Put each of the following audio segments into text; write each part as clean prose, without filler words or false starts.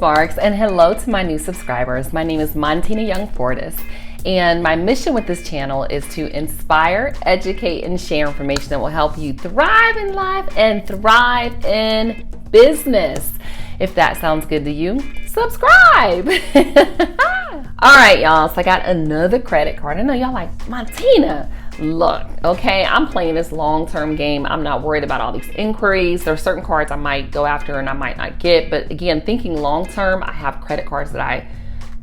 Sparks, and hello to my new subscribers. My name is Montina Young Portis, and my mission with this channel is to inspire, educate, and share information that will help you thrive in life and thrive in business. If that sounds good to you, subscribe. All right, y'all, so I got another credit card. I know y'all like, Montina, look, okay, I'm playing this long-term game. I'm not worried about all these inquiries. There are certain cards I might go after and I might not get, but again, thinking long-term, I have credit cards that I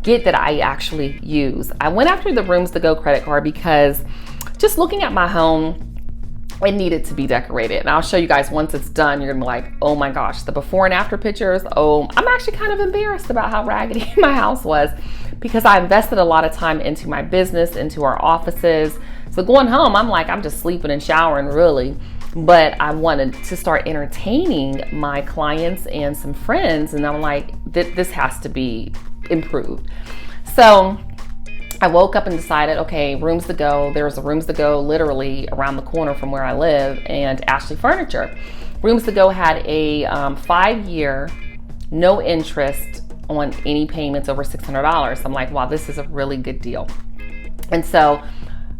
get that I actually use. I went after the Rooms to Go credit card because just looking at my home, it needed to be decorated. And I'll show you guys once it's done, you're gonna be like, oh my gosh, the before and after pictures. Oh, I'm actually kind of embarrassed about how raggedy my house was because I invested a lot of time into my business, into our offices. So going home, I'm like, I'm just sleeping and showering really. But I wanted to start entertaining my clients and some friends. And I'm like, this has to be improved. So I woke up and decided, okay, Rooms to Go. There's a Rooms to Go literally around the corner from where I live, and Ashley Furniture. Rooms to Go had a 5-year, no interest on any payments over $600. I'm like, wow, this is a really good deal. And so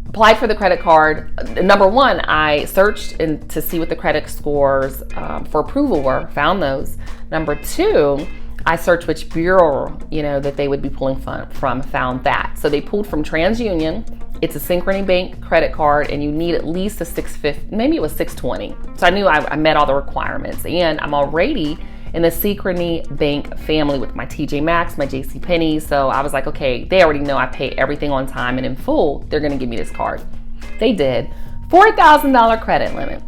applied for the credit card. Number one, I searched to see what the credit scores for approval were, found those. Number two, I searched which bureau, that they would be pulling from, found that. So they pulled from TransUnion. It's a Synchrony bank credit card, and you need at least a 650, maybe it was 620. So I knew I met all the requirements, and I'm already in the Synchrony bank family with my TJ Maxx, my JCPenney. So I was like, okay, they already know I pay everything on time and in full. They're gonna give me this card. They did. $4,000 credit limit.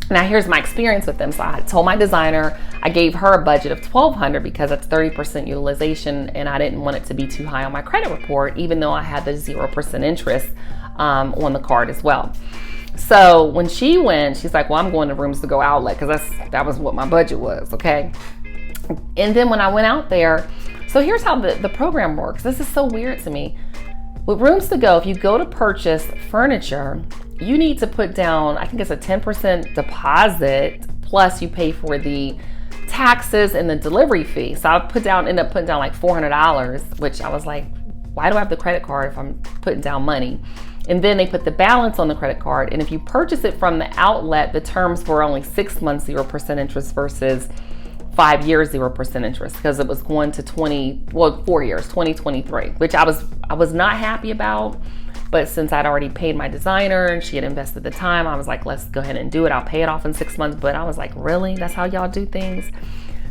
Now here's my experience with them. So I told my designer, I gave her a budget of $1,200 because that's 30% utilization, and I didn't want it to be too high on my credit report, even though I had the 0% interest on the card as well. So when she went, she's like, well, I'm going to Rooms to Go outlet because that was what my budget was, okay? And then when I went out there, so here's how the program works. This is so weird to me. With Rooms to Go, if you go to purchase furniture, you need to put down, I think it's a 10% deposit, plus you pay for the taxes and the delivery fee. So I ended up putting down like $400, which I was like, why do I have the credit card if I'm putting down money? And then they put the balance on the credit card. And if you purchase it from the outlet, the terms were only 6 months, 0% interest versus 5 years, 0% interest, because it was going to 4 years, 2023, which I was not happy about. But since I'd already paid my designer and she had invested the time, I was like, let's go ahead and do it. I'll pay it off in 6 months. But I was like, really? That's how y'all do things?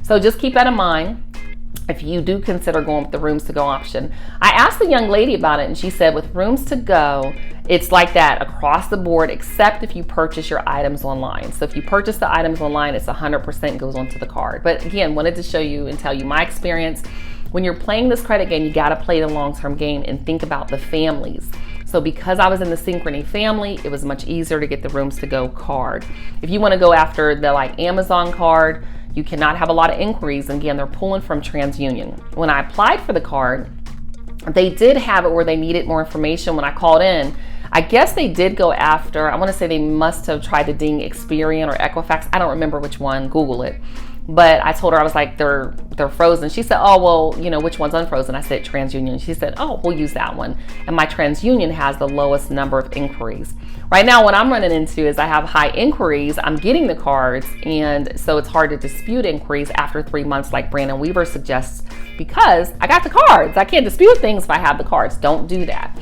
So just keep that in mind if you do consider going with the Rooms to Go option. I asked the young lady about it, and she said with Rooms to Go, it's like that across the board, except if you purchase your items online. So if you purchase the items online, it's 100% goes onto the card. But again, wanted to show you and tell you my experience. When you're playing this credit game, you gotta play the long-term game and think about the families. So because I was in the Synchrony family, it was much easier to get the Rooms to Go card. If you wanna go after the Amazon card, you cannot have a lot of inquiries. And again, they're pulling from TransUnion. When I applied for the card, they did have it where they needed more information. When I called in, I guess they did go after, I wanna say they must have tried to ding Experian or Equifax. I don't remember which one, Google it. But I told her, I was like, they're frozen. She said, oh, well, which one's unfrozen? I said TransUnion. She said, oh, we'll use that one. And my TransUnion has the lowest number of inquiries. Right now, what I'm running into is I have high inquiries. I'm getting the cards, and so it's hard to dispute inquiries after 3 months like Brandon Weaver suggests, because I got the cards. I can't dispute things if I have the cards. Don't do that.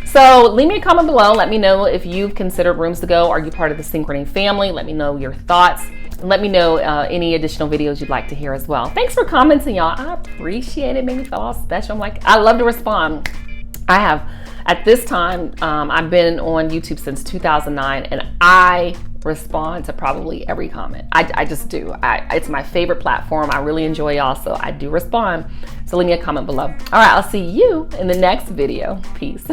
So leave me a comment below. Let me know if you've considered Rooms to Go. Are you part of the Synchrony family? Let me know your thoughts. And let me know any additional videos you'd like to hear as well. Thanks for commenting, y'all. I appreciate it. Made me feel all special. I'm like, I love to respond. I have, at this time, I've been on YouTube since 2009, and I respond to probably every comment. I just do. It's my favorite platform. I really enjoy y'all, so I do respond. So leave me a comment below. All right, I'll see you in the next video. Peace.